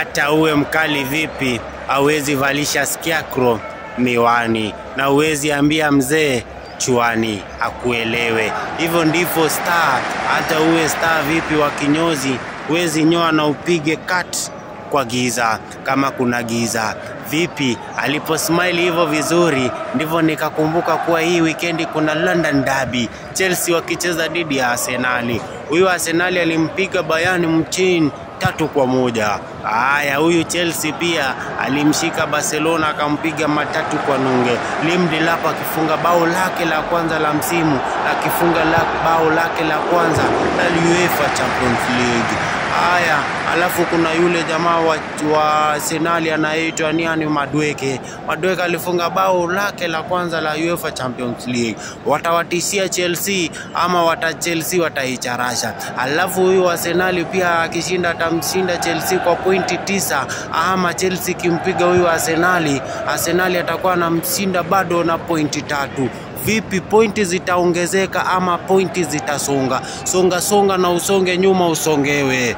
hata uwe mkali vipi, hauwezi valisha Scarecrow miwani, na uwezi ambia mzee chuani akuelewe. Hivyo ndivyo star, hata uwe star vipi wa kinyozi, uwezi nyoa na upige cut kwa giza kama kuna giza. Vipi aliposmile hivyo vizuri, ndivyo nikakumbuka kuwa hii weekend kuna London Derby, Chelsea wakicheza dhidi ya Arsenal. Huyu Arsenal alimpiga Bayern Munich 3-1. Haya, huyu Chelsea pia alimshika Barcelona akampiga 3-0. Lindelof akifunga bao lake la kwanza la msimu, akifunga bao lake la kwanza la UEFA Champions League. Haya, alafu kuna yule jamaa wa Arsenal anaitwa Niani Madueke. Madueke alifunga bao lake la kwanza la UEFA Champions League. Watawatishia Chelsea ama Chelsea wataicharasha. Alafu huyu Arsenal pia akishinda atamshinda Chelsea kwa pointi 9, ama Chelsea kimpiga huyu Arsenal atakuwa anamshinda bado na pointi 3. Vipi, pointi zitaongezeka ama pointi zitasonga? Songa na usonge nyuma usongewe.